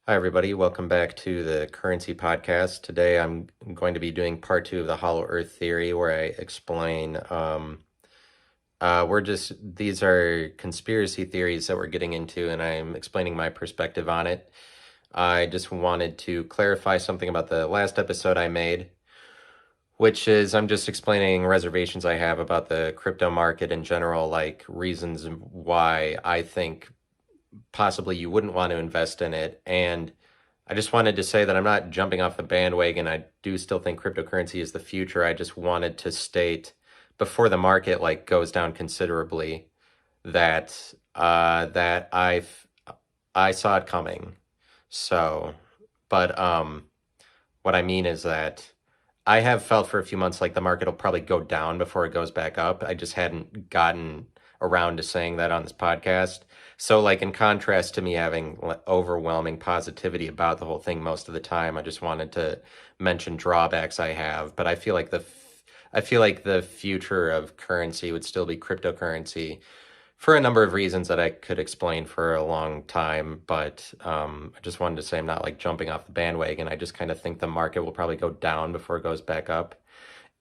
Hi, everybody. Welcome back to the Currency Podcast. Today I'm going to be doing part two of the Hollow Earth theory, where I explain these are conspiracy theories that we're getting into, and I'm explaining my perspective on it. I just wanted to clarify something about the last episode I made, which is I'm just explaining reservations I have about the crypto market in general, like reasons why I think possibly you wouldn't want to invest in it. And I just wanted to say that I'm not jumping off the bandwagon. I do still think cryptocurrency is the future. I just wanted to state before the market goes down considerably that I saw it coming. So, but what I mean is that I have felt for a few months like the market will probably go down before it goes back up. I just hadn't gotten around to saying that on this podcast. So, in contrast to me having overwhelming positivity about the whole thing most of the time, I just wanted to mention drawbacks I have. But I feel like the future of currency would still be cryptocurrency for a number of reasons that I could explain for a long time. But I just wanted to say I'm not jumping off the bandwagon. I just kind of think the market will probably go down before it goes back up.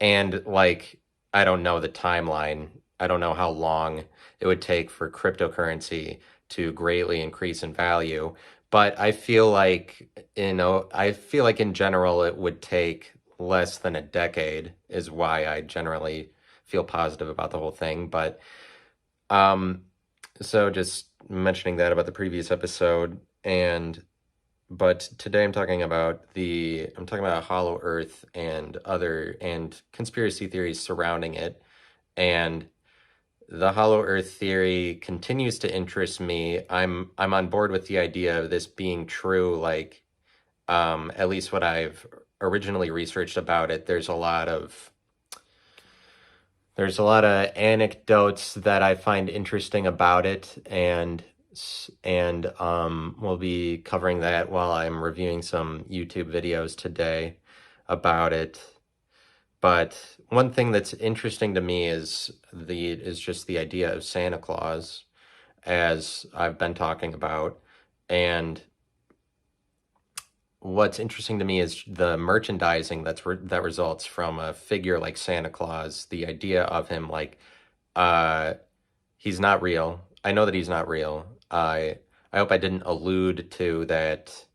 And I don't know the timeline. I don't know how long it would take for cryptocurrency to greatly increase in value. But I feel like in general it would take less than a decade is why I generally feel positive about the whole thing. But um, so just mentioning that about the previous episode, but today I'm talking about Hollow Earth and conspiracy theories surrounding it. And the Hollow Earth theory continues to interest me. I'm on board with the idea of this being true, at least what I've originally researched about it. There's a lot of anecdotes that I find interesting about it, and we'll be covering that while I'm reviewing some YouTube videos today about it. But one thing that's interesting to me is just the idea of Santa Claus, as I've been talking about. And what's interesting to me is the merchandising that results from a figure like Santa Claus. The idea of him uh, he's not real. I know that he's not real. I hope I didn't allude to that.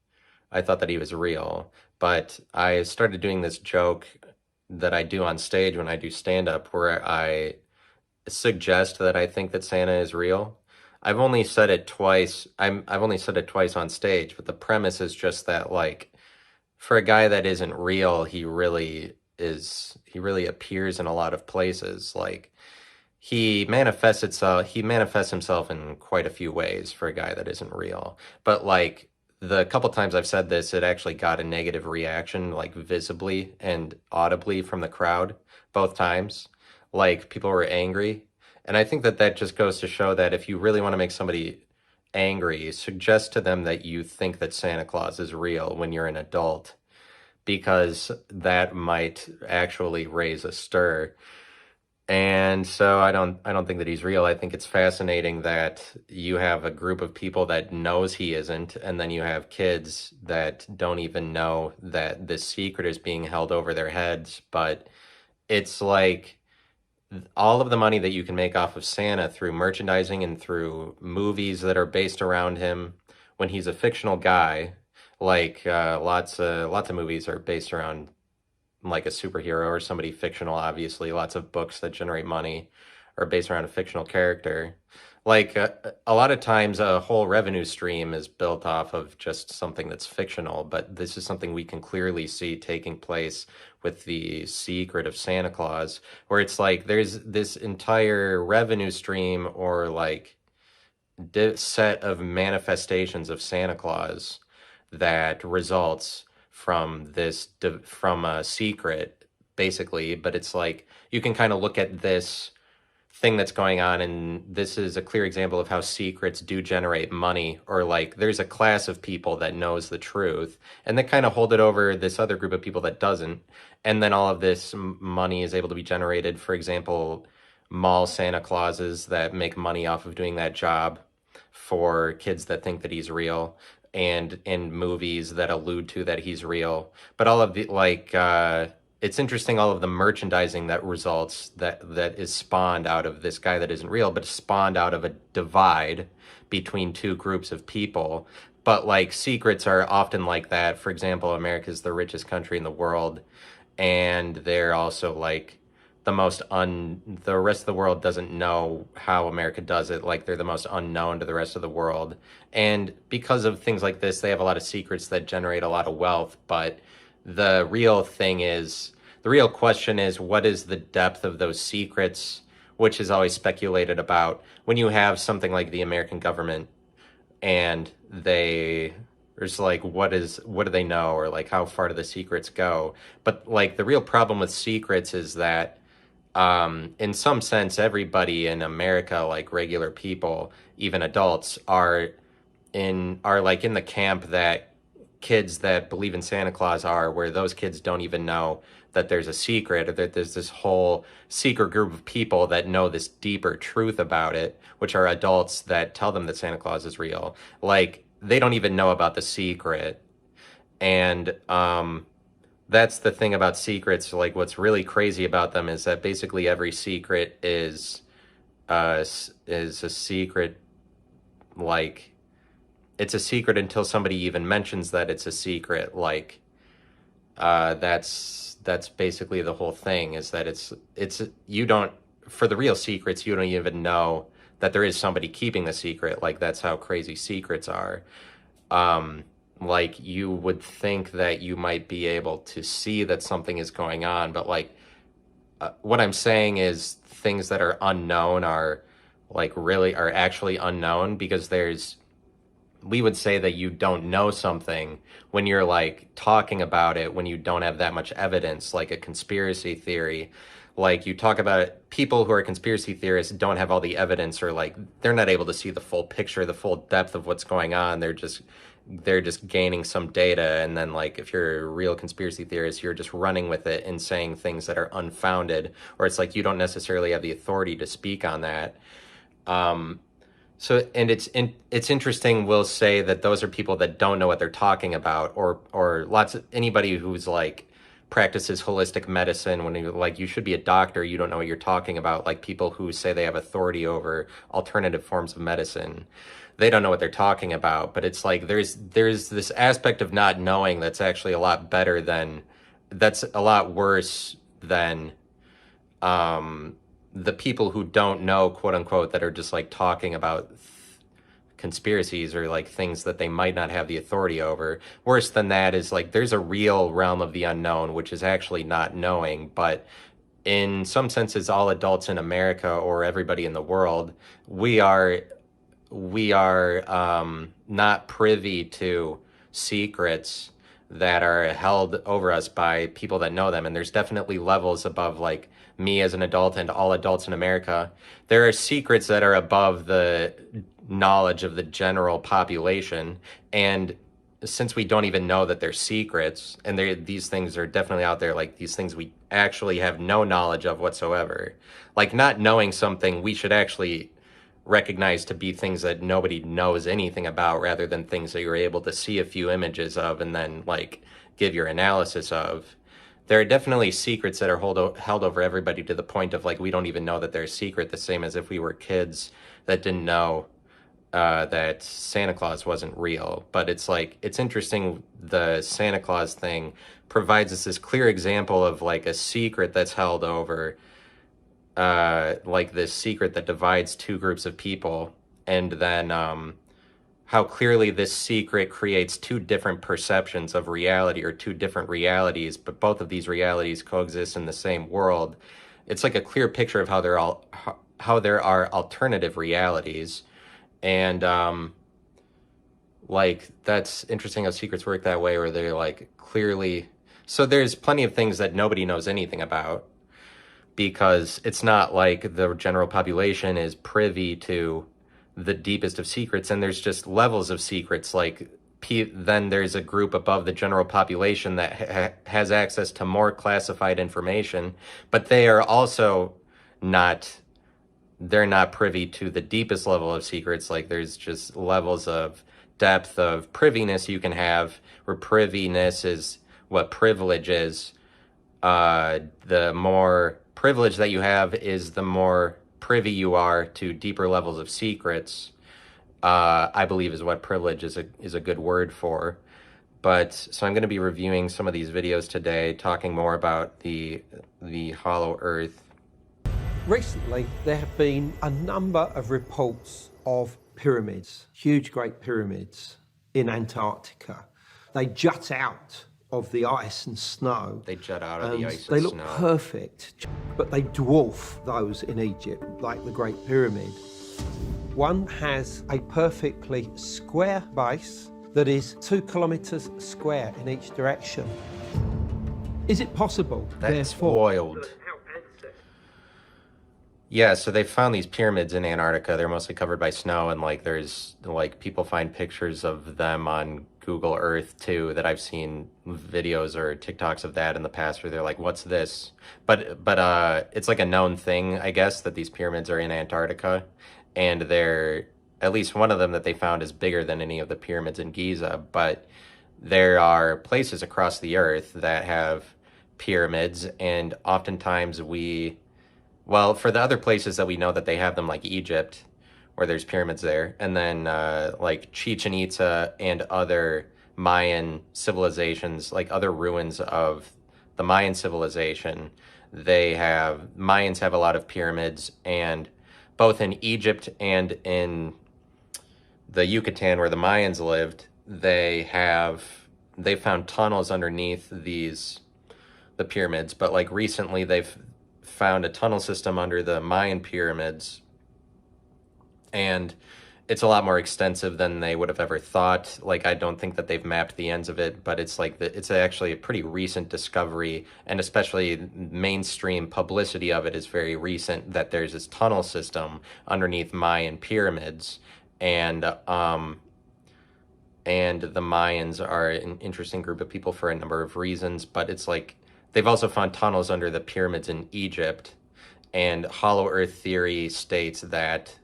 I thought that he was real, but I started doing this joke that I do on stage when I do stand up, where I suggest that I think that Santa is real. I've only said it twice. I've only said it twice on stage, but the premise is just that for a guy that isn't real, he really appears in a lot of places. He manifests himself in quite a few ways for a guy that isn't real. But the couple times I've said this, it actually got a negative reaction, visibly and audibly from the crowd, both times. People were angry. And I think that that just goes to show that if you really want to make somebody angry, suggest to them that you think that Santa Claus is real when you're an adult, because that might actually raise a stir. And so I don't think that he's real. I think it's fascinating that you have a group of people that knows he isn't, and then you have kids that don't even know that this secret is being held over their heads. But it's all of the money that you can make off of Santa through merchandising and through movies that are based around him when he's a fictional guy. Lots of movies are based around a superhero or somebody fictional. Obviously, lots of books that generate money are based around a fictional character. A lot of times a whole revenue stream is built off of just something that's fictional, but this is something we can clearly see taking place with the secret of Santa Claus, where it's there's this entire revenue stream, or set of manifestations of Santa Claus that results from a secret, basically. But it's you can kind of look at this thing that's going on, and this is a clear example of how secrets do generate money, or there's a class of people that knows the truth and they kind of hold it over this other group of people that doesn't, and then all of this money is able to be generated. For example, mall Santa Clauses that make money off of doing that job for kids that think that he's real, and in movies that allude to that he's real. But all of the it's interesting, all of the merchandising that results, that is spawned out of this guy that isn't real, but spawned out of a divide between two groups of people. But like secrets are often like that. For example, America's the richest country in the world, and they're also like the rest of the world doesn't know how America does it. Like they're the most unknown to the rest of the world. And because of things like this, they have a lot of secrets that generate a lot of wealth. But the real thing is, the real question is, what is the depth of those secrets, which is always speculated about when you have something like the American government, and there's like, what do they know, or like how far do the secrets go? But like the real problem with secrets is that in some sense, everybody in America, like regular people, even adults, are like in the camp that kids that believe in Santa Claus are, where those kids don't even know that there's a secret, or that there's this whole secret group of people that know this deeper truth about it, which are adults that tell them that Santa Claus is real. Like they don't even know about the secret. And that's the thing about secrets. Like what's really crazy about them is that basically every secret is a secret. Like it's a secret until somebody even mentions that it's a secret. Like that's basically the whole thing, is that it's you don't, for the real secrets, you don't even know that there is somebody keeping the secret. Like that's how crazy secrets are. Like you would think that you might be able to see that something is going on, but like what I'm saying is things that are unknown are actually unknown, because we would say that you don't know something when you're like talking about it, when you don't have that much evidence, like a conspiracy theory. Like you talk about it, people who are conspiracy theorists don't have all the evidence, or like they're not able to see the full picture, the full depth of what's going on. They're just gaining some data, and then like if you're a real conspiracy theorist, you're just running with it and saying things that are unfounded, or it's like you don't necessarily have the authority to speak on that. So, and it's interesting. We'll say that those are people that don't know what they're talking about, or anybody who's like practices holistic medicine, when you should be a doctor, you don't know what you're talking about. Like people who say they have authority over alternative forms of medicine, they don't know what they're talking about. But it's like there's this aspect of not knowing that's actually that's a lot worse than the people who don't know, quote unquote, that are just like talking about conspiracies, or like things that they might not have the authority over. Worse than that is like there's a real realm of the unknown, which is actually not knowing. But in some senses, all adults in America, or everybody in the world, we are not privy to secrets that are held over us by people that know them. And there's definitely levels above like me as an adult and all adults in America. There are secrets that are above the knowledge of the general population. And since we don't even know that they're secrets, and these things are definitely out there, like these things we actually have no knowledge of whatsoever. Like not knowing something, we should actually recognize to be things that nobody knows anything about, rather than things that you're able to see a few images of and then like give your analysis of. There are definitely secrets that are held over everybody, to the point of like we don't even know that they're a secret, the same as if we were kids that didn't know that Santa Claus wasn't real. But it's like, it's interesting, the Santa Claus thing provides us this clear example of like a secret that's held over, like this secret that divides two groups of people, and then how clearly this secret creates two different perceptions of reality, or two different realities, but both of these realities coexist in the same world. It's like a clear picture of how there are alternative realities. And like that's interesting how secrets work that way, where they're like clearly, so there's plenty of things that nobody knows anything about, because it's not like the general population is privy to the deepest of secrets, and there's just levels of secrets. Like then there's a group above the general population that has access to more classified information, but they are also not they're not privy to the deepest level of secrets. Like there's just levels of depth of priviness you can have, where priviness is what privilege is. The more privilege that you have is the more privy you are to deeper levels of secrets. I believe is what privilege is a good word for. But so I'm going to be reviewing some of these videos today, talking more about the hollow earth. Recently, there have been a number of reports of pyramids, huge great pyramids in Antarctica. They jut out of the ice and snow. They jut out of the ice and they look snow. perfect, but they dwarf those in Egypt, like the Great Pyramid. One has a perfectly square base that is 2 kilometers square in each direction. Is it possible? That's foiled. Yeah, so they found these pyramids in Antarctica. They're mostly covered by snow, and like there's like people find pictures of them on Google Earth too, that I've seen videos or TikToks of that in the past where they're like, what's this? But it's like a known thing, I guess, that these pyramids are in Antarctica, and they're, at least one of them that they found is bigger than any of the pyramids in Giza. But there are places across the earth that have pyramids, and oftentimes well, for the other places that we know that they have them, like Egypt, where there's pyramids there, and then like Chichen Itza and other Mayan civilizations, like other ruins of the Mayan civilization, Mayans have a lot of pyramids, and both in Egypt and in the Yucatan where the Mayans lived, they found tunnels underneath the pyramids. But like recently they've found a tunnel system under the Mayan pyramids, and it's a lot more extensive than they would have ever thought. Like, I don't think that they've mapped the ends of it, but it's like it's actually a pretty recent discovery, and especially mainstream publicity of it is very recent, that there's this tunnel system underneath Mayan pyramids. And the Mayans are an interesting group of people for a number of reasons, but it's like they've also found tunnels under the pyramids in Egypt, and hollow earth theory states that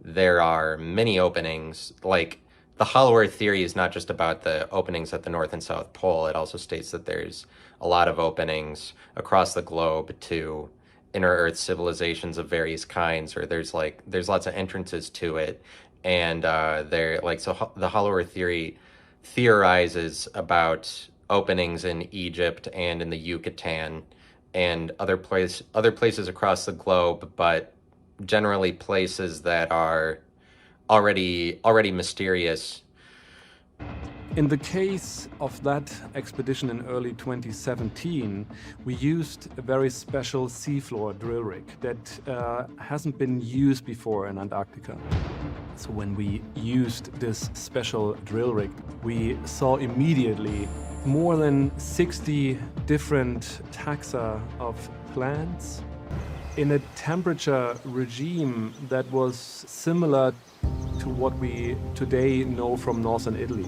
there are many openings. Like, the hollow earth theory is not just about the openings at the North and South Pole. It also states that there's a lot of openings across the globe to inner earth civilizations of various kinds, or there's lots of entrances to it. And the hollow earth theory theorizes about openings in Egypt and in the Yucatan and other places across the globe, but generally places that are already mysterious. In the case of that expedition in early 2017, we used a very special seafloor drill rig that hasn't been used before in Antarctica. So when we used this special drill rig, we saw immediately more than 60 different taxa of plants in a temperature regime that was similar to what we today know from northern Italy.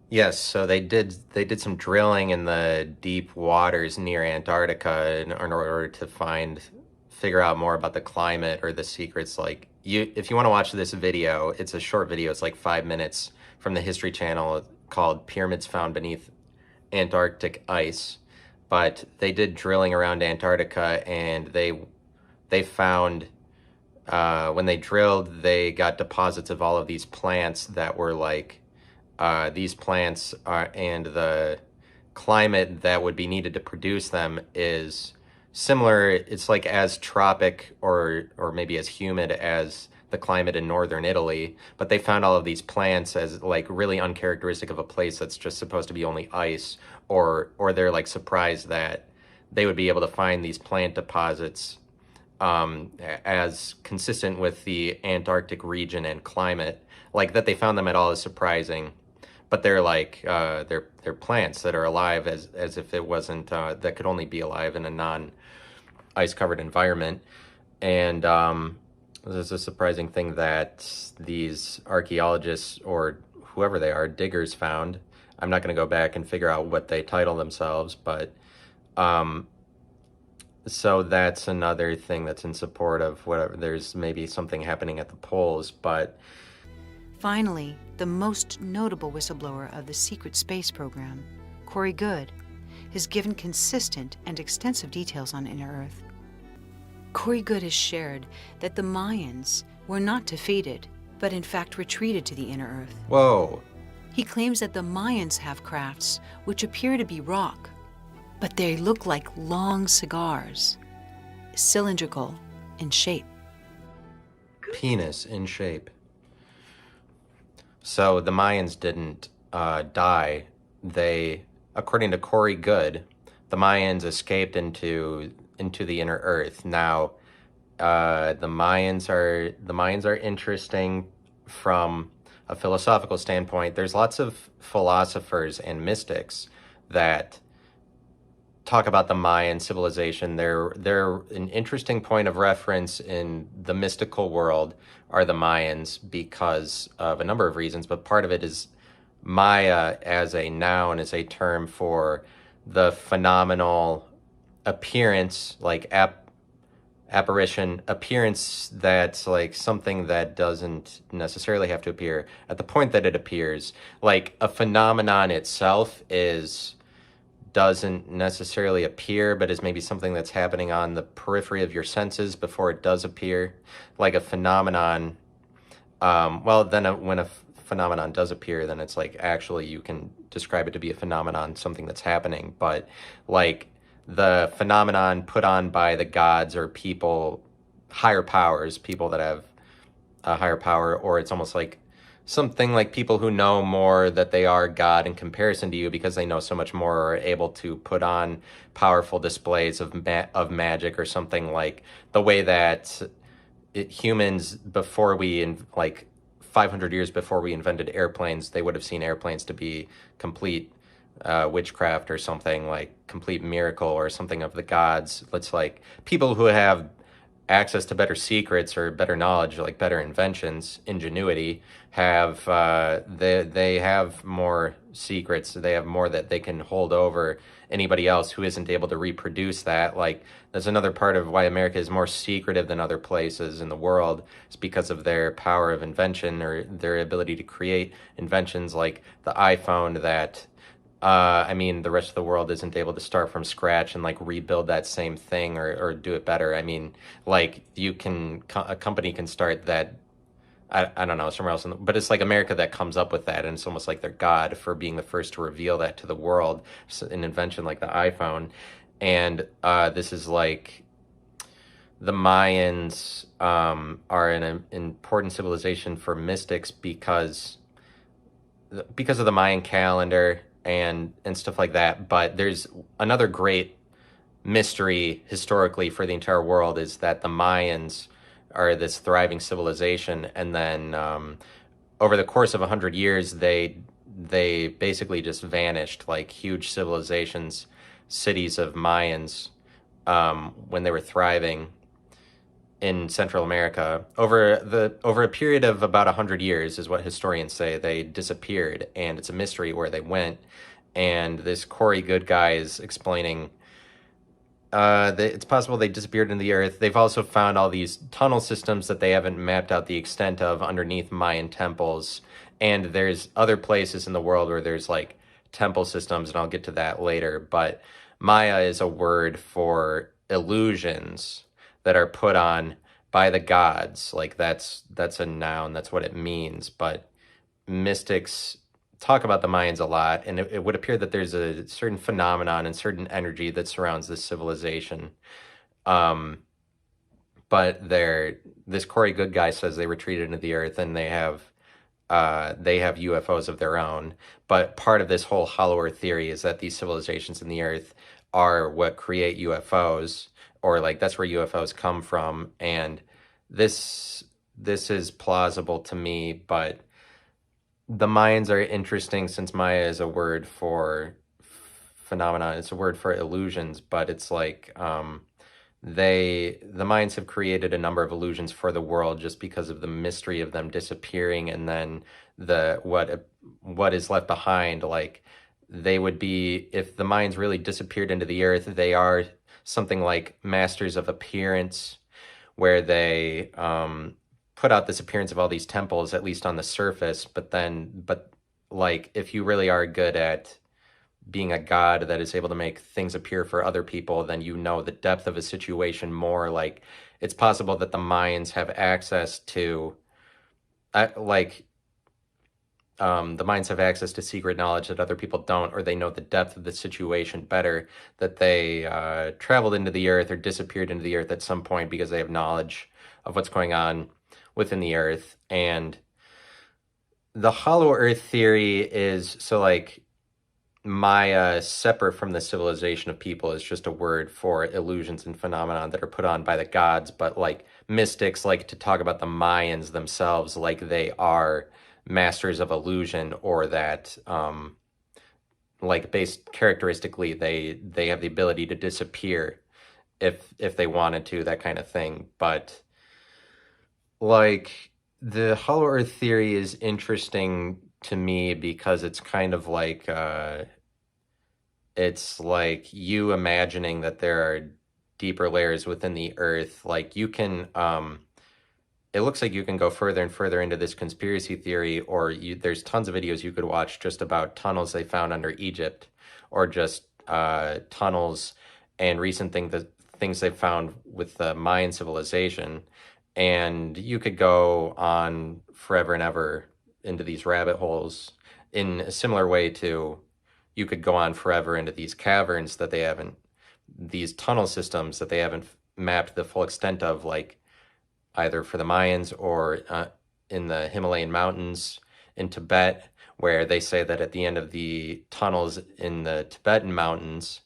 Yes, so they did some drilling in the deep waters near Antarctica in order to figure out more about the climate or the secrets. Like, if you want to watch this video, it's a short video. It's like 5 minutes from the History Channel called "Pyramids Found Beneath Antarctic Ice." But they did drilling around Antarctica, and they found, when they drilled, they got deposits of all of these plants that were like, these plants are, and the climate that would be needed to produce them is similar. It's like as tropic or maybe as humid as the climate in northern Italy, but they found all of these plants as like really uncharacteristic of a place that's just supposed to be only ice, or they're like surprised that they would be able to find these plant deposits as consistent with the Antarctic region and climate. Like, that they found them at all is surprising. But they're like they're plants that are alive as if it wasn't that could only be alive in a non-ice covered environment. And this is a surprising thing that these archaeologists, or whoever they are, diggers, found. I'm not going to go back and figure out what they title themselves, but So that's another thing that's in support of whatever. There's maybe something happening at the poles, but Finally, the most notable whistleblower of the secret space program, Corey Goode, has given consistent and extensive details on Inner Earth. Corey Goode has shared that the Mayans were not defeated, but in fact retreated to the Inner Earth. whoa. He claims that the Mayans have crafts which appear to be rock, but they look like long cigars, cylindrical in shape. Penis in shape. So the Mayans didn't die. They, according to Corey Goode, the Mayans escaped into the Inner Earth. Now, the Mayans are interesting from a philosophical standpoint. There's lots of philosophers and mystics that talk about the Mayan civilization. They're an interesting point of reference in the mystical world are the Mayans because of a number of reasons, but part of it is Maya as a noun is a term for the phenomenal appearance, like apparition, appearance that's like something that doesn't necessarily have to appear at the point that it appears. Like a phenomenon itself doesn't necessarily appear, but is maybe something that's happening on the periphery of your senses before it does appear. Like a phenomenon, when a phenomenon does appear, then it's like actually you can describe it to be a phenomenon, something that's happening. But like the phenomenon put on by the gods or people, higher powers, people that have a higher power, or it's almost like something like people who know more that they are God in comparison to you because they know so much more, are able to put on powerful displays of magic or something, like the way that humans before like 500 years before we invented airplanes, they would have seen airplanes to be complete witchcraft or something, like complete miracle or something of the gods. It's like people who have access to better secrets or better knowledge, like better inventions, ingenuity, have they have more secrets. They have more that they can hold over anybody else who isn't able to reproduce that. Like that's another part of why America is more secretive than other places in the world. It's because of their power of invention or their ability to create inventions like the iPhone that the rest of the world isn't able to start from scratch and like rebuild that same thing or do it better. I mean, like a company can start that, I don't know, somewhere else, but it's like America that comes up with that, and it's almost like they're God for being the first to reveal that to the world, an invention like the iPhone. And this is like the Mayans are an important civilization for mystics because of the Mayan calendar and stuff like that. But there's another great mystery historically for the entire world is that the Mayans are this thriving civilization, and then over the course of 100 years, they basically just vanished, like huge civilizations, cities of Mayans, when they were thriving in Central America. Over a period of about 100 years is what historians say, they disappeared, and it's a mystery where they went. And this Corey Goode guy is explaining it's possible they disappeared in the earth. They've also found all these tunnel systems that they haven't mapped out the extent of underneath Mayan temples. And there's other places in the world where there's like temple systems, and I'll get to that later. But Maya is a word for illusions that are put on by the gods. Like that's a noun, that's what it means. But mystics talk about the Mayans a lot, and it would appear that there's a certain phenomenon and certain energy that surrounds this civilization. But this Corey Goode guy says they retreated into the earth, and they have UFOs of their own. But part of this whole hollow earth theory is that these civilizations in the earth are what create UFOs, or like that's where UFOs come from. And this is plausible to me, but the Mayans are interesting since Maya is a word for phenomenon. It's a word for illusions, but it's like the Mayans have created a number of illusions for the world just because of the mystery of them disappearing, and then what is left behind. Like they would be, if the Mayans really disappeared into the earth, they are something like Masters of Appearance, where they put out this appearance of all these temples, at least on the surface, but like if you really are good at being a god that is able to make things appear for other people, then you know the depth of a situation more. Like it's possible that the Mayans have access to, like, the Mayans have access to secret knowledge that other people don't, or they know the depth of the situation better, that they traveled into the earth or disappeared into the earth at some point because they have knowledge of what's going on within the earth. And the hollow earth theory is, so like, Maya, separate from the civilization of people, is just a word for illusions and phenomenon that are put on by the gods. But like mystics like to talk about the Mayans themselves like they are masters of illusion, or that like based characteristically they have the ability to disappear if they wanted to, that kind of thing. But like the hollow earth theory is interesting to me because it's kind of like it's like you imagining that there are deeper layers within the earth. Like you can it looks like you can go further and further into this conspiracy theory, or there's tons of videos you could watch just about tunnels they found under Egypt, or just tunnels and recent things they've found with the Mayan civilization. And you could go on forever and ever into these rabbit holes in a similar way to you could go on forever into these caverns that they haven't, these tunnel systems that they haven't mapped the full extent of, like either for the Mayans or in the Himalayan mountains in Tibet, where they say that at the end of the tunnels in the Tibetan mountains,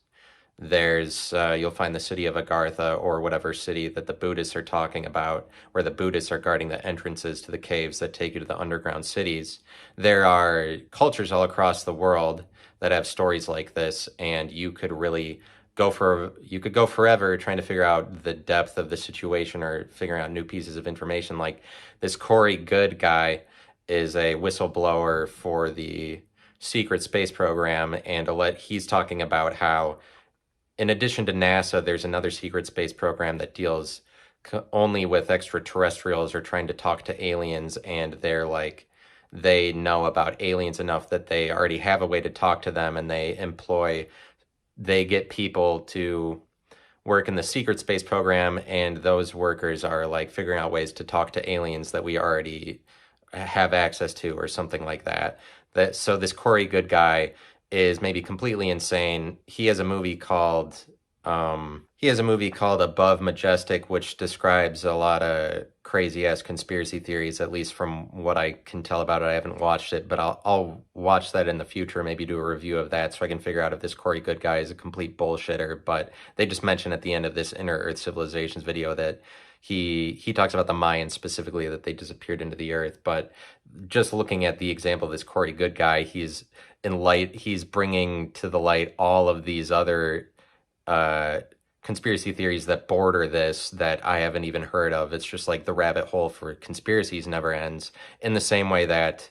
there's you'll find the city of Agartha, or whatever city that the Buddhists are talking about, where the Buddhists are guarding the entrances to the caves that take you to the underground cities. There are cultures all across the world that have stories like this, and you could go forever trying to figure out the depth of the situation or figuring out new pieces of information. Like this Corey Good guy is a whistleblower for the secret space program, and he's talking about how in addition to NASA, there's another secret space program that deals only with extraterrestrials or trying to talk to aliens, and they're like, they know about aliens enough that they already have a way to talk to them, and they get people to work in the secret space program, and those workers are like figuring out ways to talk to aliens that we already have access to, or something like that. So this Corey Good guy is maybe completely insane. He has a movie called Above Majestic, which describes a lot of crazy ass conspiracy theories, at least from what I can tell about it. I haven't watched it, but I'll watch that in the future, maybe do a review of that so I can figure out if this Corey Good guy is a complete bullshitter. But they just mention at the end of this Inner Earth Civilizations video that he talks about the Mayans specifically, that they disappeared into the earth. But just looking at the example of this Corey Good guy, he's bringing to the light all of these other conspiracy theories that border this that I haven't even heard of. It's just like the rabbit hole for conspiracies never ends, in the same way that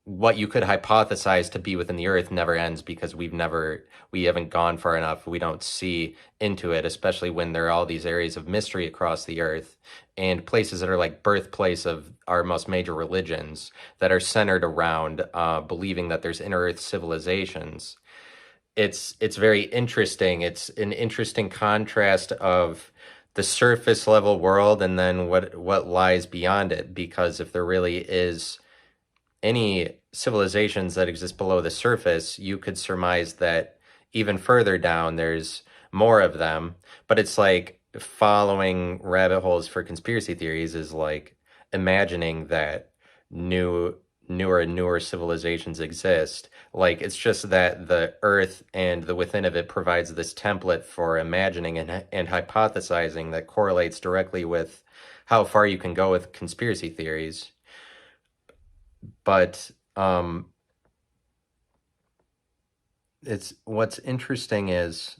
what you could hypothesize to be within the earth never ends, because we haven't gone far enough. We don't see into it, especially when there are all these areas of mystery across the earth and places that are like birthplace of our most major religions that are centered around believing that there's inner earth civilizations. It's very interesting. It's an interesting contrast of the surface level world and then what lies beyond it, because if there really is any civilizations that exist below the surface, you could surmise that even further down there's more of them. But it's like following rabbit holes for conspiracy theories is like imagining that newer and newer civilizations exist. Like it's just that the earth and the within of it provides this template for imagining and hypothesizing that correlates directly with how far you can go with conspiracy theories. But it's what's interesting is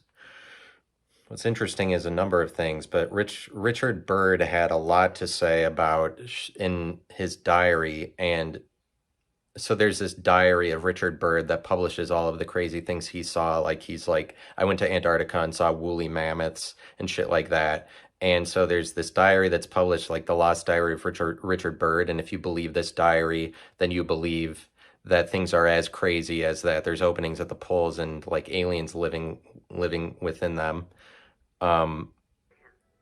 a number of things, but Richard Byrd had a lot to say about in his diary, and so there's this diary of Richard Byrd that publishes all of the crazy things he saw. Like he's like, I went to Antarctica and saw woolly mammoths and shit like that. And so there's this diary that's published, like the Lost Diary of Richard Byrd. And if you believe this diary, then you believe that things are as crazy as that. There's openings at the poles and like aliens living within them. Um,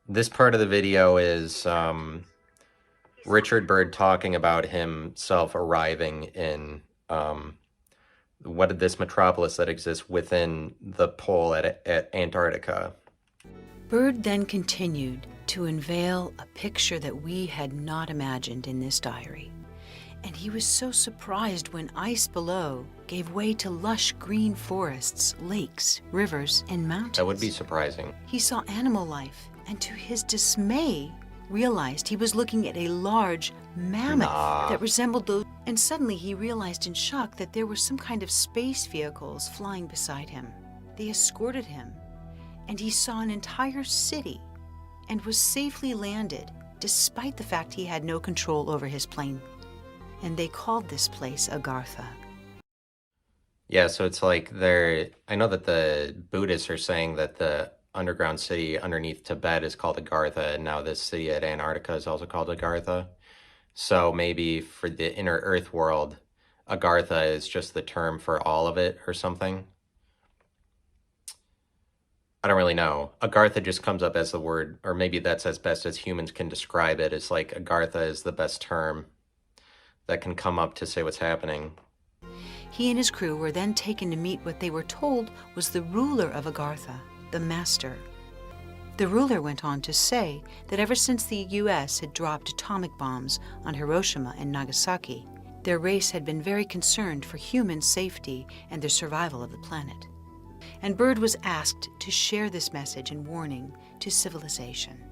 this part of the video is Richard Byrd talking about himself arriving in this metropolis that exists within the pole at Antarctica. Byrd then continued to unveil a picture that we had not imagined in this diary. And he was so surprised when ice below gave way to lush green forests, lakes, rivers, and mountains. That would be surprising. He saw animal life, and to his dismay, realized he was looking at a large mammoth that resembled those. And suddenly he realized in shock that there were some kind of space vehicles flying beside him. They escorted him, and he saw an entire city and was safely landed, despite the fact he had no control over his plane. And they called this place Agartha. Yeah, so it's like I know that the Buddhists are saying that the underground city underneath Tibet is called Agartha, and now this city at Antarctica is also called Agartha. So maybe for the inner Earth world, Agartha is just the term for all of it or something. I don't really know. Agartha just comes up as the word, or maybe that's as best as humans can describe it. It's like Agartha is the best term that can come up to say what's happening. He and his crew were then taken to meet what they were told was the ruler of Agartha, the Master. The ruler went on to say that ever since the U.S. had dropped atomic bombs on Hiroshima and Nagasaki, their race had been very concerned for human safety and the survival of the planet. And Byrd was asked to share this message and warning to civilization.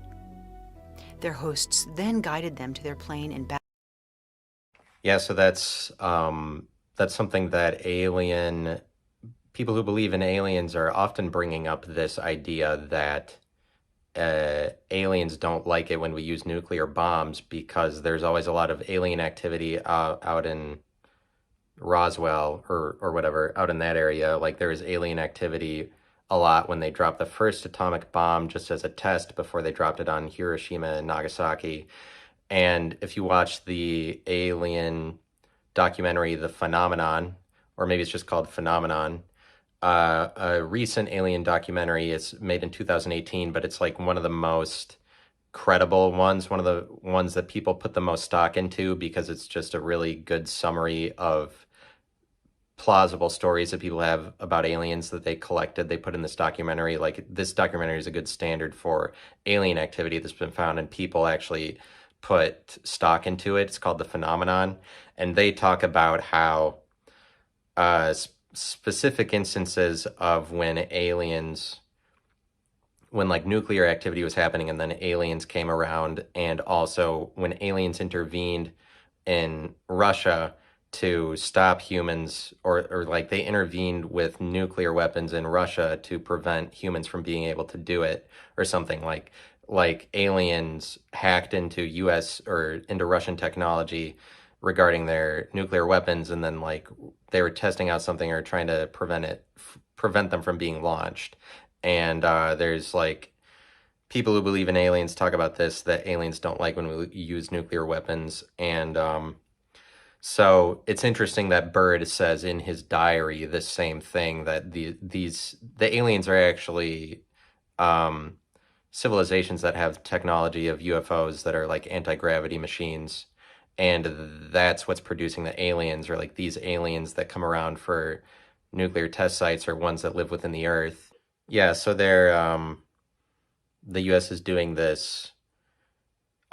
Their hosts then guided them to their plane and back. Yeah, so that's something that people who believe in aliens are often bringing up, this idea that aliens don't like it when we use nuclear bombs because there's always a lot of alien activity out in Roswell or whatever, out in that area. Like there is alien activity a lot when they dropped the first atomic bomb just as a test before they dropped it on Hiroshima and Nagasaki. And if you watch the alien documentary, The Phenomenon, or maybe it's just called Phenomenon, a recent alien documentary, it's made in 2018, but it's like one of the most credible ones, one of the ones that people put the most stock into because it's just a really good summary of plausible stories that people have about aliens that they collected, they put in this documentary. Like this documentary is a good standard for alien activity that's been found and people actually put stock into it. It's called The Phenomenon, and they talk about how specific instances of when like nuclear activity was happening and then aliens came around, and also when aliens intervened in Russia to stop humans, or like they intervened with nuclear weapons in Russia to prevent humans from being able to do it or something. Like aliens hacked into US or into Russian technology regarding their nuclear weapons, and then like they were testing out something or trying to prevent them from being launched. And there's like people who believe in aliens talk about this, that aliens don't like when we use nuclear weapons. And so it's interesting that Byrd says in his diary the same thing, that the aliens are actually civilizations that have technology of UFOs that are like anti-gravity machines, and that's what's producing the aliens, or like these aliens that come around for nuclear test sites are ones that live within the Earth. Yeah, so the US is doing this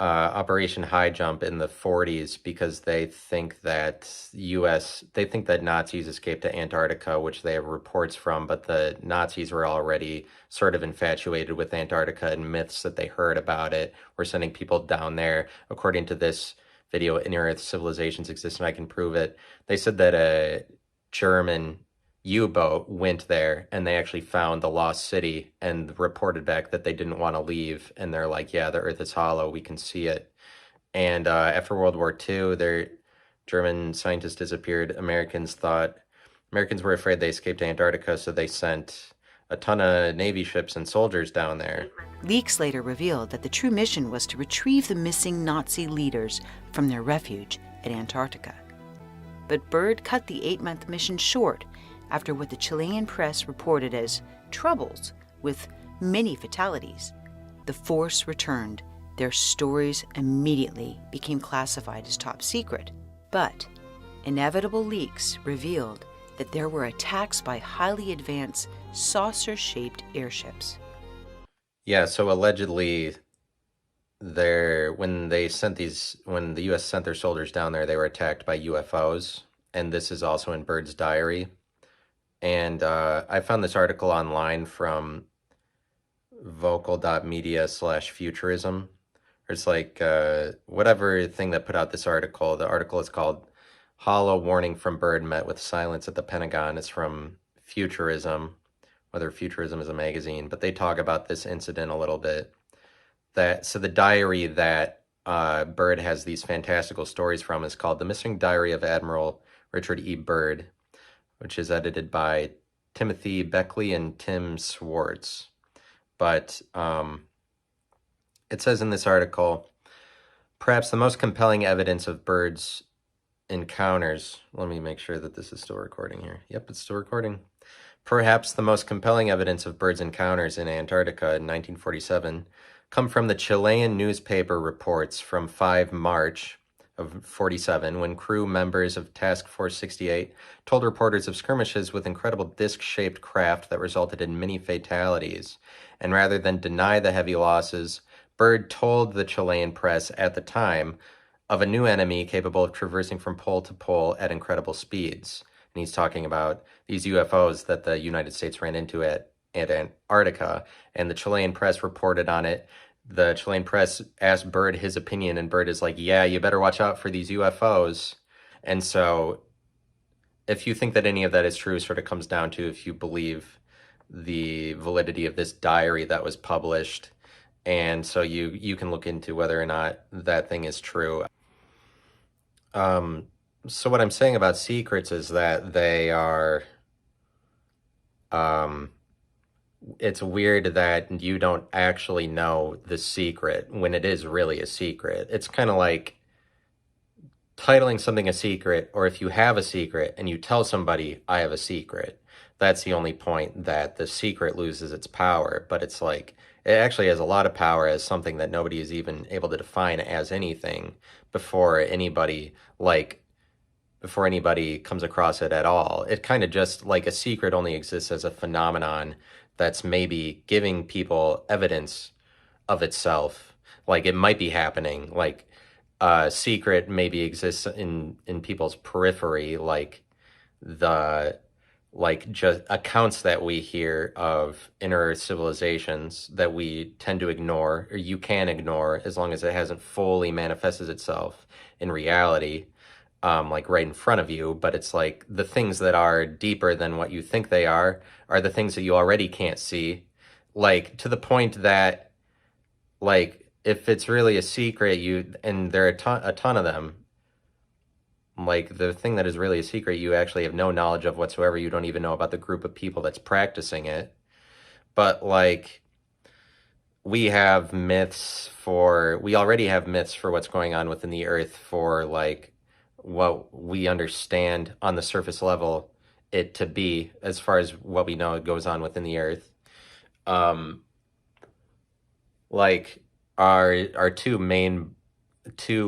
Operation High Jump in the 40s because they think that Nazis escaped to Antarctica, which they have reports from, but the Nazis were already sort of infatuated with Antarctica and myths that they heard about it. We're sending people down there. According to this video, Inner Earth civilizations exist, and I can prove it. They said that a German U-boat went there and they actually found the lost city and reported back that they didn't want to leave, and they're like, yeah, the Earth is hollow, we can see it. And after World War II, German scientists disappeared. Americans were afraid they escaped Antarctica, so they sent a ton of Navy ships and soldiers down there. Leaks later revealed that the true mission was to retrieve the missing Nazi leaders from their refuge at Antarctica. But Byrd cut the 8-month mission short after what the Chilean press reported as troubles with many fatalities. The force returned. Their stories immediately became classified as top secret. But inevitable leaks revealed that there were attacks by highly advanced saucer-shaped airships. Yeah, so allegedly when the US sent their soldiers down there, they were attacked by UFOs, and this is also in Byrd's diary. And I found this article online from vocal.media/futurism. It's like whatever thing that put out this article. The article is called "Hollow Warning from Byrd Met with Silence at the Pentagon." It's from Futurism, whether Futurism is a magazine, but they talk about this incident a little bit. So the diary that Byrd has these fantastical stories from is called "The Missing Diary of Admiral Richard E. Byrd," which is edited by Timothy Beckley and Tim Swartz. But it says in this article, perhaps the most compelling evidence of Byrd's encounters. Let me make sure that this is still recording here. Yep, it's still recording. Perhaps the most compelling evidence of Byrd's encounters in Antarctica in 1947 come from the Chilean newspaper reports from 5 March of 47, when crew members of Task Force 68 told reporters of skirmishes with incredible disc-shaped craft that resulted in many fatalities. And rather than deny the heavy losses, Byrd told the Chilean press at the time of a new enemy capable of traversing from pole to pole at incredible speeds. And he's talking about these UFOs that the United States ran into at Antarctica, and the Chilean press reported on it. The Chilean press asked Byrd his opinion, and Byrd is like, yeah, you better watch out for these UFOs. And so if you think that any of that is true, sort of comes down to if you believe the validity of this diary that was published. And so you can look into whether or not that thing is true. So what I'm saying about secrets is that they are, it's weird that you don't actually know the secret when it is really a secret. It's kind of like titling something a secret, or if you have a secret and you tell somebody, I have a secret, that's the only point that the secret loses its power. But it's like, it actually has a lot of power as something that nobody is even able to define as anything before anybody comes across it at all. It kind of just like a secret only exists as a phenomenon that's maybe giving people evidence of itself. Like it might be happening. Like a secret maybe exists in people's periphery, just accounts that we hear of inner civilizations that we tend to ignore, or you can ignore as long as it hasn't fully manifested itself in reality. Like right in front of you, but it's like the things that are deeper than what you think they are the things that you already can't see, like to the point that, like, if it's really a secret, and there are a ton of them, like the thing that is really a secret, you actually have no knowledge of whatsoever. You don't even know about the group of people that's practicing it. But like, we already have myths for what's going on within the earth, for like what we understand on the surface level it to be, as far as what we know goes on within the earth. Like our two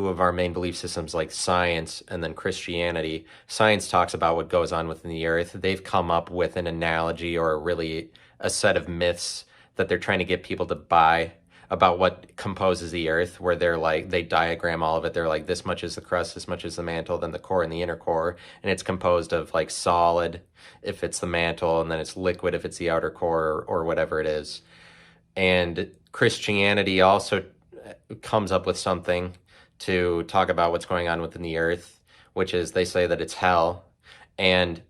of our main belief systems, like science and then Christianity. Science talks about what goes on within the earth. They've come up with an analogy, or really a set of myths that they're trying to get people to buy about what composes the earth, where they're like, they diagram all of it. They're like, this much is the crust, this much is the mantle, then the core and the inner core. And it's composed of like solid if it's the mantle, and then it's liquid if it's the outer core, or whatever it is. And Christianity also comes up with something to talk about what's going on within the earth, which is, they say that it's hell. And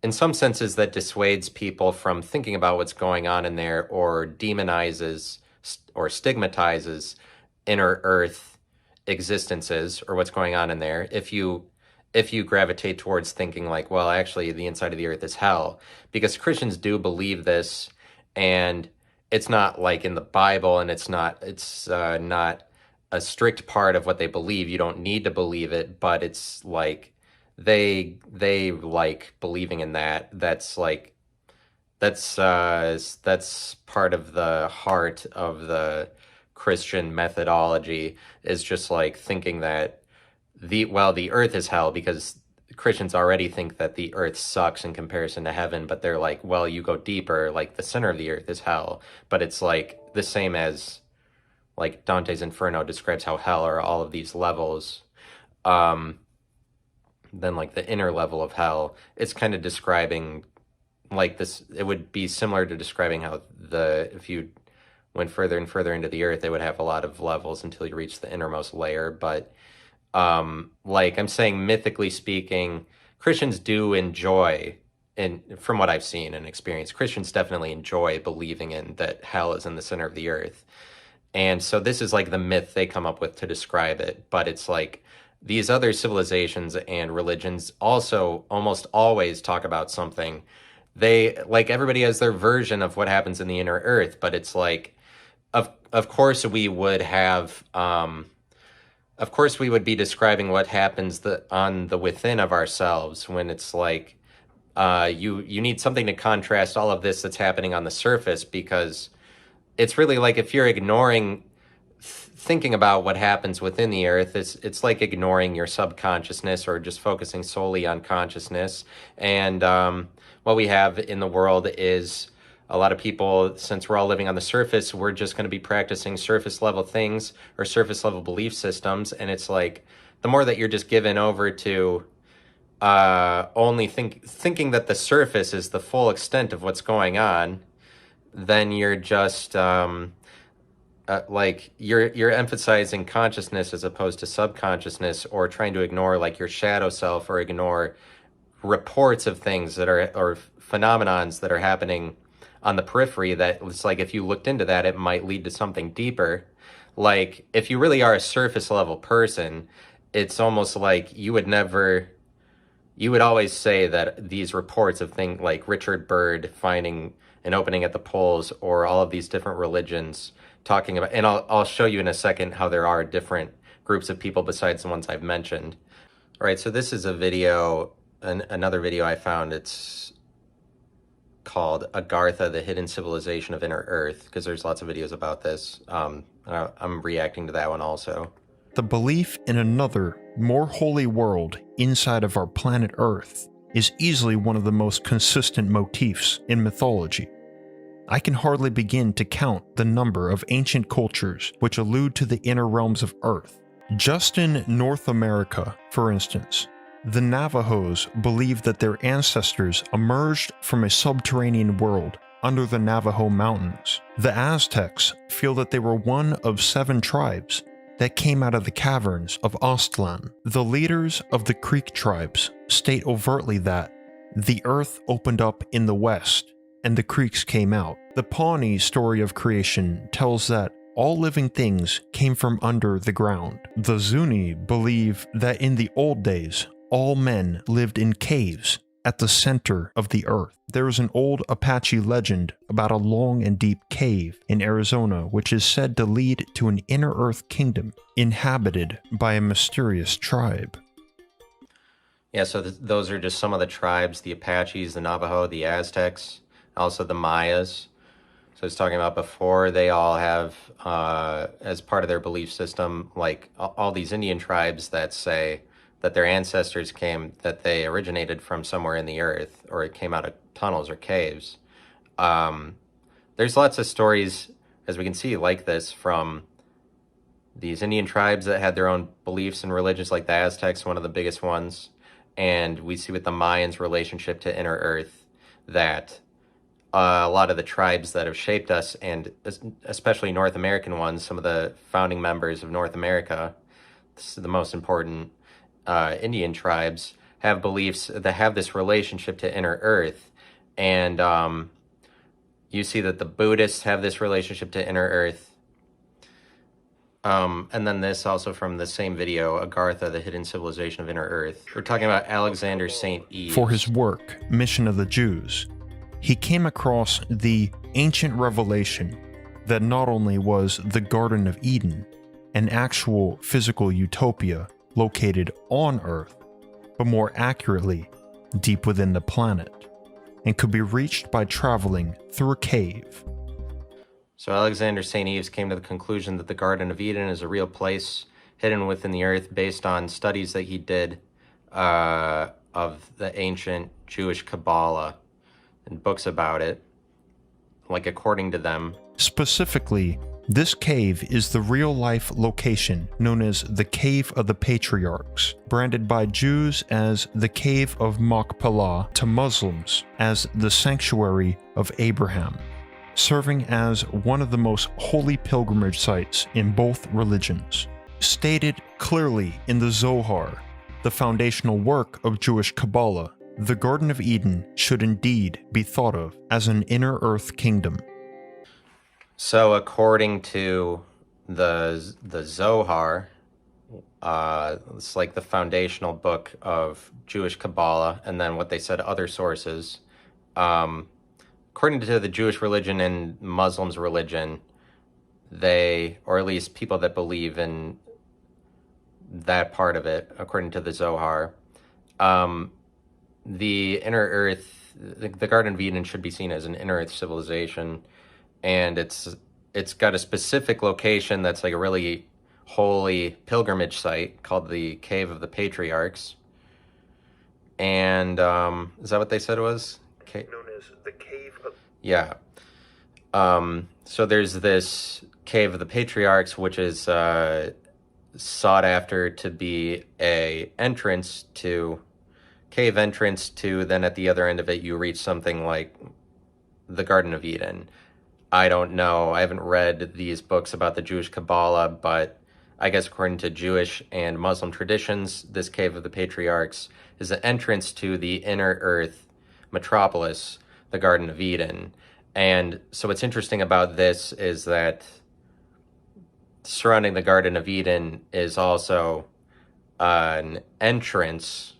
in some senses that dissuades people from thinking about what's going on in there, or demonizes or stigmatizes inner earth existences or what's going on in there. If you if you gravitate towards thinking like, well, actually the inside of the earth is hell, because Christians do believe this, and it's not like in the Bible, and it's not a strict part of what they believe. You don't need to believe it, but it's like they like believing in that. That's part of the heart of the Christian methodology, is just like thinking that the earth is hell, because Christians already think that the earth sucks in comparison to heaven, but they're like, well, you go deeper, like the center of the earth is hell, but it's like the same as like Dante's Inferno describes how hell are all of these levels. Then like the inner level of hell, it's kind of describing like this. It would be similar to describing how if you went further and further into the earth, it would have a lot of levels until you reach the innermost layer. But like I'm saying, mythically speaking, Christians do enjoy, and from what I've seen and experienced, Christians definitely enjoy believing in that hell is in the center of the earth. And so this is like the myth they come up with to describe it. But it's like these other civilizations and religions also almost always talk about something. They, like, everybody has their version of what happens in the inner earth, but it's like, of course we would have, of course we would be describing what happens on the within of ourselves, when it's like, you need something to contrast all of this that's happening on the surface, because it's really like if you're ignoring thinking about what happens within the earth, it's like ignoring your subconsciousness or just focusing solely on consciousness. And what we have in the world is a lot of people, since we're all living on the surface, we're just going to be practicing surface level things or surface level belief systems. And it's like the more that you're just given over to only thinking that the surface is the full extent of what's going on, then you're just like you're emphasizing consciousness as opposed to subconsciousness, or trying to ignore like your shadow self, or ignore reports of things that are, or phenomenons that are happening on the periphery, that it's like if you looked into that, it might lead to something deeper. Like if you really are a surface level person, it's almost like you would always say that these reports of things like Richard Byrd finding an opening at the poles, or all of these different religions talking about, and I'll show you in a second how there are different groups of people besides the ones I've mentioned. All right, so this is a video, another video I found. It's called Agartha, the Hidden Civilization of Inner Earth, because there's lots of videos about this. I'm reacting to that one also. The belief in another, more holy world inside of our planet Earth is easily one of the most consistent motifs in mythology. I can hardly begin to count the number of ancient cultures which allude to the inner realms of Earth. Just in North America, for instance, the Navajos believe that their ancestors emerged from a subterranean world under the Navajo Mountains. The Aztecs feel that they were one of 7 tribes that came out of the caverns of Aztlan. The leaders of the Creek tribes state overtly that the earth opened up in the west and the creeks came out. The Pawnee story of creation tells that all living things came from under the ground. The Zuni believe that in the old days, all men lived in caves at the center of the earth. There is an old Apache legend about a long and deep cave in Arizona, which is said to lead to an inner earth kingdom inhabited by a mysterious tribe. Yeah, so those are just some of the tribes: the Apaches, the Navajo, the Aztecs, also the Mayas. So I was talking about before, they all have, as part of their belief system, like all these Indian tribes that say that their ancestors that they originated from somewhere in the earth, or it came out of tunnels or caves. There's lots of stories, as we can see, like this from these Indian tribes that had their own beliefs and religions, like the Aztecs, one of the biggest ones. And we see with the Mayans' relationship to inner earth that a lot of the tribes that have shaped us, and especially North American ones, some of the founding members of North America, this is the most important Indian tribes, have beliefs that have this relationship to inner earth. And you see that the Buddhists have this relationship to inner earth. And then this also from the same video, Agartha, the Hidden Civilization of Inner Earth. We're talking about Alexander St. Eves. For his work, Mission of the Jews, he came across the ancient revelation that not only was the Garden of Eden, an actual physical utopia located on Earth, but more accurately, deep within the planet, and could be reached by traveling through a cave. So Alexander St. Eves came to the conclusion that the Garden of Eden is a real place hidden within the earth based on studies that he did of the ancient Jewish Kabbalah and books about it, like according to them. Specifically, this cave is the real-life location known as the Cave of the Patriarchs, branded by Jews as the Cave of Machpelah, to Muslims as the Sanctuary of Abraham, serving as one of the most holy pilgrimage sites in both religions. Stated clearly in the Zohar, the foundational work of Jewish Kabbalah, the Garden of Eden should indeed be thought of as an inner earth kingdom. So according to the Zohar, it's like the foundational book of Jewish Kabbalah, and then what they said other sources. According to the Jewish religion and Muslims' religion, they, or at least people that believe in that part of it, according to the Zohar, the inner earth, the Garden of Eden should be seen as an inner earth civilization, and it's got a specific location that's like a really holy pilgrimage site called the Cave of the Patriarchs. And is that what they said it was? Known as the Cave of... Yeah. So there's this Cave of the Patriarchs, which is sought after to be a cave entrance to, then at the other end of it you reach something like the Garden of Eden. I don't know, I haven't read these books about the Jewish Kabbalah, but I guess according to Jewish and Muslim traditions, this Cave of the Patriarchs is the entrance to the inner earth metropolis, the Garden of Eden. And so what's interesting about this is that surrounding the Garden of Eden is also an entrance.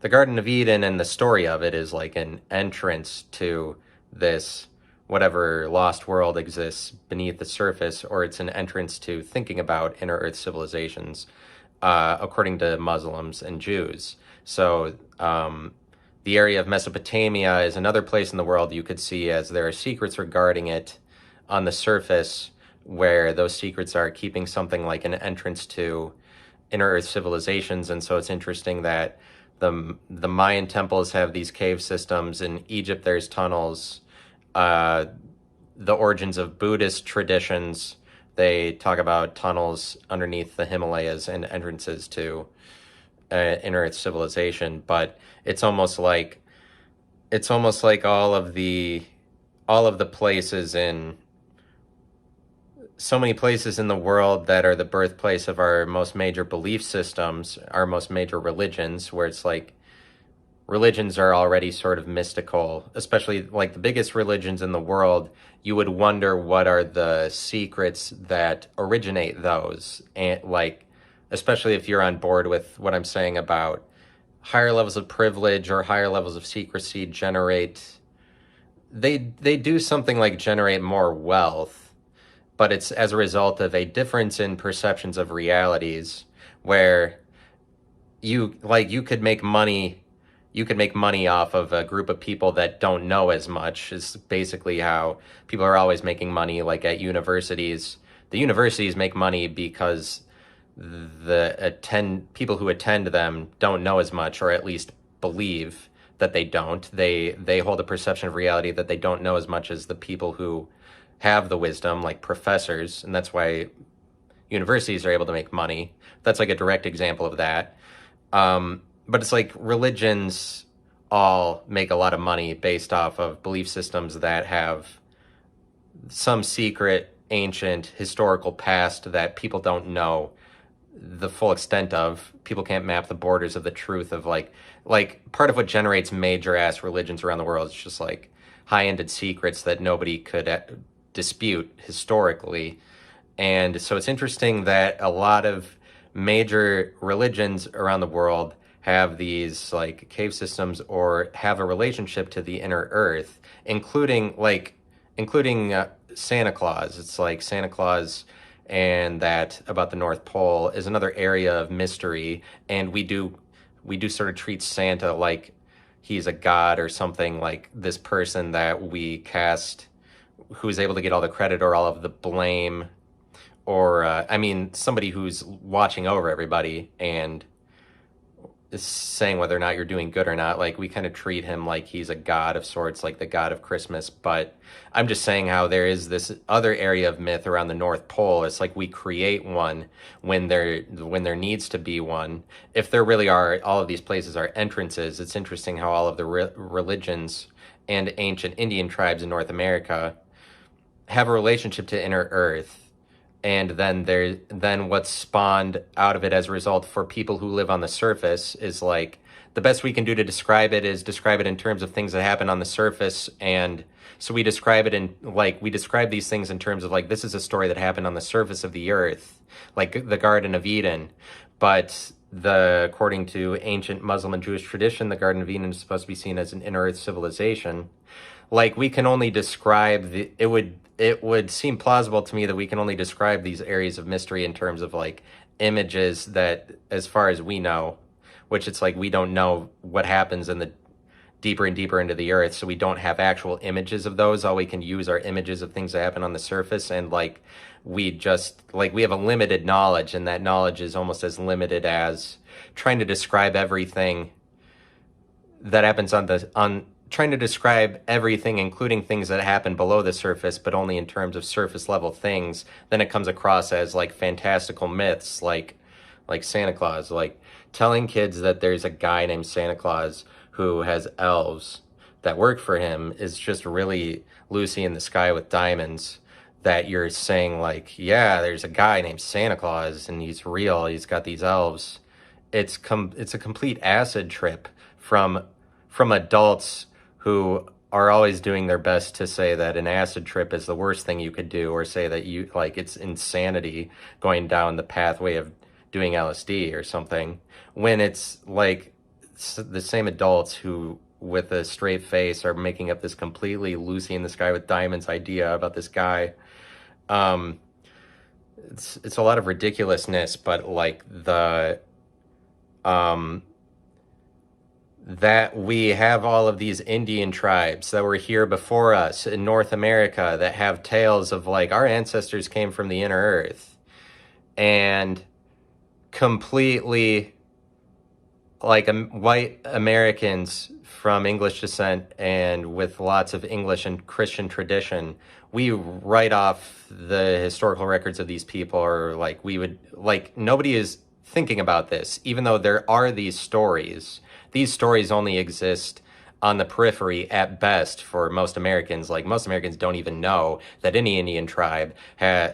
The Garden of Eden and the story of it is like an entrance to this whatever lost world exists beneath the surface, or it's an entrance to thinking about inner earth civilizations, according to Muslims and Jews. So the area of Mesopotamia is another place in the world you could see, as there are secrets regarding it on the surface, where those secrets are keeping something like an entrance to inner earth civilizations. And so it's interesting that the Mayan temples have these cave systems. In Egypt there's tunnels. The origins of Buddhist traditions, they talk about tunnels underneath the Himalayas and entrances to inner earth civilization. But it's almost like all of the places in so many places in the world that are the birthplace of our most major belief systems, our most major religions, where it's like religions are already sort of mystical, especially like the biggest religions in the world. You would wonder what are the secrets that originate those, and like, especially if you're on board with what I'm saying about higher levels of privilege or higher levels of secrecy they do something like generate more wealth, but it's as a result of a difference in perceptions of realities, where you could make money off of a group of people that don't know as much, is basically how people are always making money. Like at universities, the universities make money because people who attend them don't know as much, or at least believe that they don't. They hold a perception of reality that they don't know as much as the people who have the wisdom, like professors, and that's why universities are able to make money. That's like a direct example of that. But it's like religions all make a lot of money based off of belief systems that have some secret, ancient, historical past that people don't know the full extent of. People can't map the borders of the truth of like part of what generates major ass religions around the world is just like high-ended secrets that nobody could dispute historically. And so it's interesting that a lot of major religions around the world have these like cave systems or have a relationship to the inner earth, including Santa Claus. It's like Santa Claus and that about the North Pole is another area of mystery, and we do sort of treat Santa like he's a god or something, like this person that we cast who's able to get all the credit or all of the blame, or I mean somebody who's watching over everybody and is saying whether or not you're doing good or not. Like we kind of treat him like he's a god of sorts, like the god of Christmas. But I'm just saying how there is this other area of myth around the North Pole. It's like we create one when there needs to be one. If there really are, all of these places are entrances. It's interesting how all of the religions and ancient Indian tribes in North America have a relationship to inner earth, and then what's spawned out of it as a result for people who live on the surface is like the best we can do to describe it is describe it in terms of things that happen on the surface. And so we describe these things in terms of like, this is a story that happened on the surface of the earth, like the Garden of Eden. But according to ancient Muslim and Jewish tradition, the Garden of Eden is supposed to be seen as an inner earth civilization. Like we can only describe it would seem plausible to me that we can only describe these areas of mystery in terms of like images that, as far as we know, which it's like we don't know what happens in the deeper and deeper into the earth, so we don't have actual images of those. All we can use are images of things that happen on the surface, and like we have a limited knowledge, and that knowledge is almost as limited as trying to describe everything that happens trying to describe everything, including things that happen below the surface, but only in terms of surface level things. Then it comes across as like fantastical myths, like Santa Claus, like telling kids that there's a guy named Santa Claus who has elves that work for him is just really Lucy in the Sky with Diamonds. That you're saying like, yeah, there's a guy named Santa Claus and he's real, he's got these elves. It's a complete acid trip from adults who are always doing their best to say that an acid trip is the worst thing you could do, or say that it's insanity going down the pathway of doing LSD or something, when it's like the same adults who, with a straight face, are making up this completely Lucy in the Sky with Diamonds idea about this guy. It's a lot of ridiculousness, but like that we have all of these Indian tribes that were here before us in North America that have tales of like our ancestors came from the inner earth, and completely like white Americans from English descent and with lots of English and Christian tradition, we write off the historical records of these people, or like we would like nobody is thinking about this, even though there are these stories. These stories only exist on the periphery at best for most Americans. Like most Americans don't even know that any Indian tribe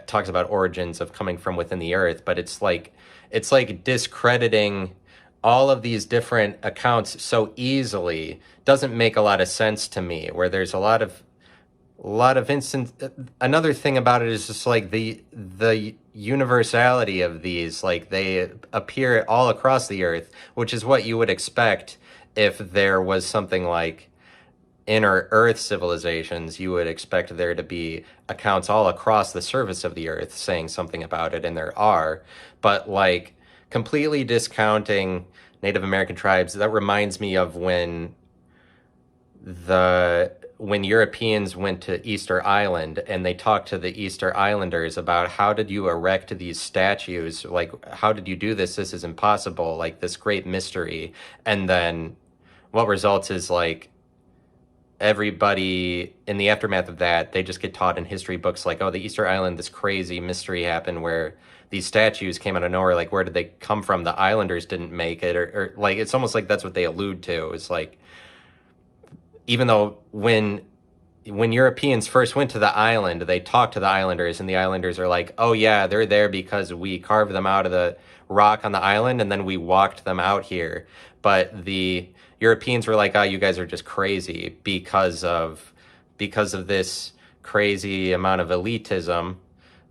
talks about origins of coming from within the earth. But it's like discrediting all of these different accounts so easily doesn't make a lot of sense to me. Where there's a lot of instance. Another thing about it is just like the universality of these, like they appear all across the earth, which is what you would expect if there was something like inner earth civilizations. You would expect there to be accounts all across the surface of the earth saying something about it, and there are. But like completely discounting Native American tribes, that reminds me of when Europeans went to Easter Island and they talked to the Easter Islanders about how did you erect these statues? Like, how did you do this? This is impossible, like this great mystery. And then what results is like everybody in the aftermath of that, they just get taught in history books like, oh, the Easter Island, this crazy mystery happened where these statues came out of nowhere. Like, where did they come from? The islanders didn't make it, or like, it's almost like that's what they allude to. It's like, even though when Europeans first went to the island, they talked to the islanders, and the islanders are like, oh yeah, they're there because we carved them out of the rock on the island and then we walked them out here. But the Europeans were like, oh, you guys are just crazy because of this crazy amount of elitism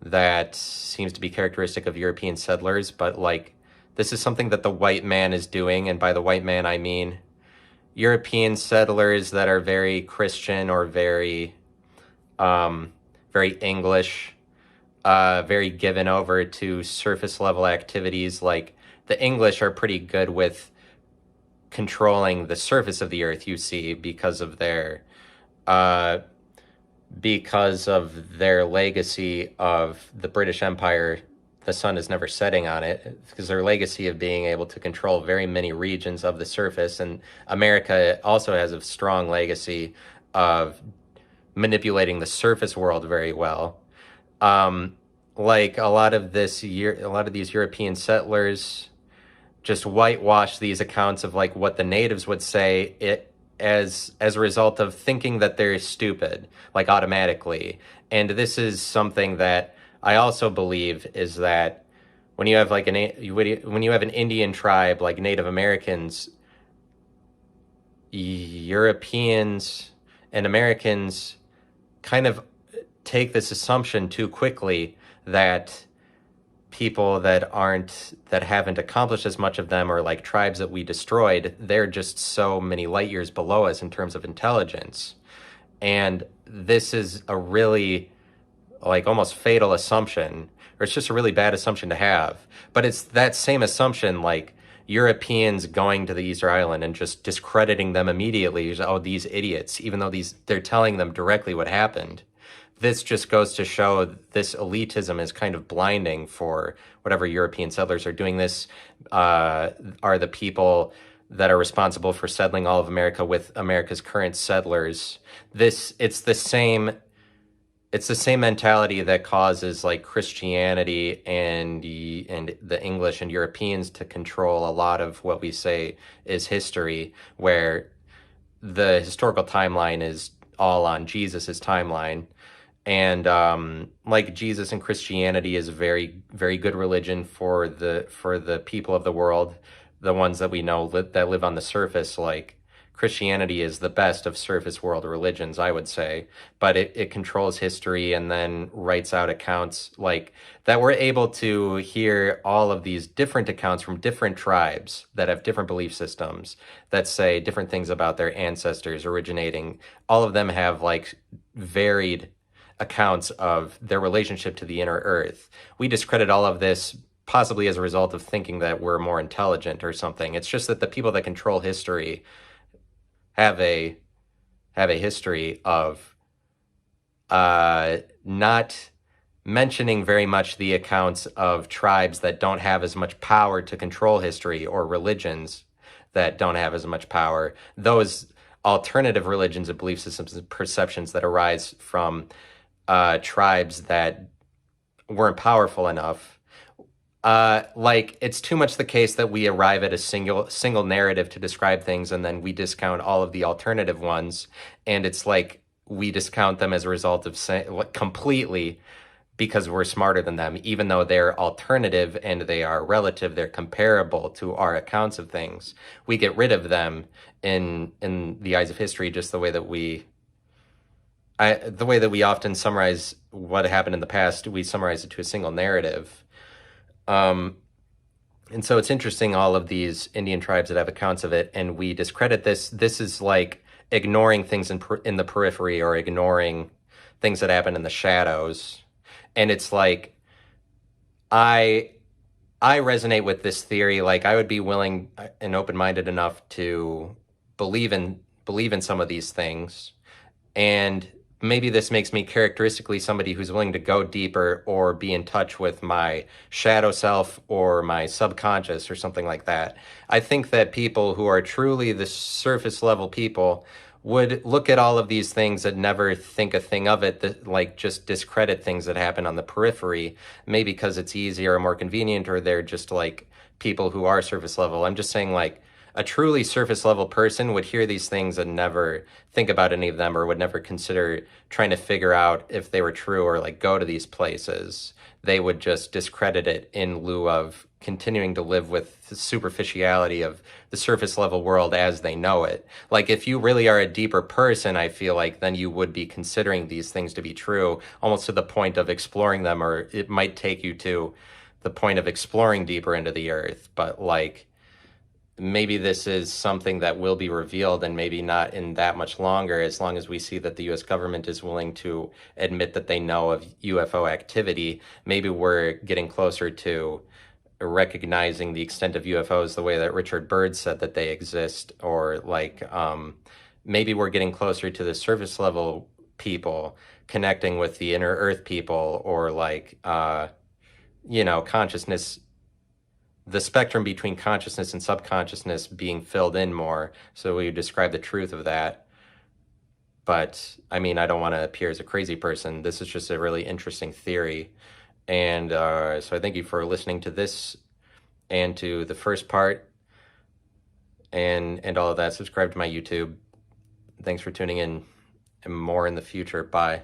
that seems to be characteristic of European settlers, but like this is something that the white man is doing, and by the white man I mean European settlers that are very Christian or very very English, very given over to surface level activities. Like the English are pretty good with controlling the surface of the earth, you see, uh, because of their legacy of the British Empire. The sun is never setting on it, because their legacy of being able to control very many regions of the surface. And America also has a strong legacy of manipulating the surface world very well. Like a lot of these European settlers just whitewash these accounts of like what the natives would say as a result of thinking that they're stupid, like automatically. And this is something that I also believe is that when you have like when you have an Indian tribe like Native Americans, Europeans and Americans kind of take this assumption too quickly that people that haven't accomplished as much of them, or like tribes that we destroyed, they're just so many light years below us in terms of intelligence. And this is a really like almost fatal assumption, or it's just a really bad assumption to have. But it's that same assumption, like Europeans going to the Easter Island and just discrediting them immediately. Oh, these idiots, even though they're telling them directly what happened. This just goes to show this elitism is kind of blinding for whatever European settlers are doing. This are the people that are responsible for settling all of America with America's current settlers. It's the same mentality that causes like Christianity and the English and Europeans to control a lot of what we say is history, where the historical timeline is all on Jesus's timeline. And like Jesus and Christianity is a very, very good religion for the people of the world, the ones that we know that live on the surface. Like Christianity is the best of surface world religions, I would say, but it controls history and then writes out accounts like that. We're able to hear all of these different accounts from different tribes that have different belief systems that say different things about their ancestors originating. All of them have like varied accounts of their relationship to the inner earth. We discredit all of this possibly as a result of thinking that we're more intelligent or something. It's just that the people that control history have a history of not mentioning very much the accounts of tribes that don't have as much power to control history, or religions that don't have as much power. Those alternative religions and belief systems and perceptions that arise from tribes that weren't powerful enough. Like it's too much the case that we arrive at a single narrative to describe things, and then we discount all of the alternative ones, and it's like we discount them as a result of completely because we're smarter than them, even though they're alternative and they are relative, they're comparable to our accounts of things. We get rid of them in the eyes of history, just the way that we often summarize what happened in the past. We summarize it to a single narrative. And so it's interesting, all of these Indian tribes that have accounts of it, and we discredit this. This is like ignoring things in the periphery, or ignoring things that happen in the shadows. And it's like, I resonate with this theory. Like I would be willing and open-minded enough to believe in some of these things. And maybe this makes me characteristically somebody who's willing to go deeper, or be in touch with my shadow self or my subconscious or something like that. I think that people who are truly the surface level people would look at all of these things and never think a thing of it, that like just discredit things that happen on the periphery, maybe because it's easier or more convenient, or they're just like people who are surface level. I'm just saying, like, a truly surface level person would hear these things and never think about any of them, or would never consider trying to figure out if they were true, or like go to these places. They would just discredit it in lieu of continuing to live with the superficiality of the surface level world as they know it. Like, if you really are a deeper person, I feel like then you would be considering these things to be true, almost to the point of exploring them, or it might take you to the point of exploring deeper into the earth. But like, maybe this is something that will be revealed, and maybe not in that much longer, as long as we see that the US government is willing to admit that they know of UFO activity. Maybe we're getting closer to recognizing the extent of UFOs the way that Richard Byrd said that they exist, or like maybe we're getting closer to the surface level people connecting with the inner earth people, or like consciousness, the spectrum between consciousness and subconsciousness being filled in more, so we describe the truth of that. But I mean, I don't want to appear as a crazy person. This is just a really interesting theory. And so I thank you for listening to this and to the first part and all of that. Subscribe to my YouTube. Thanks for tuning in, and more in the future. Bye.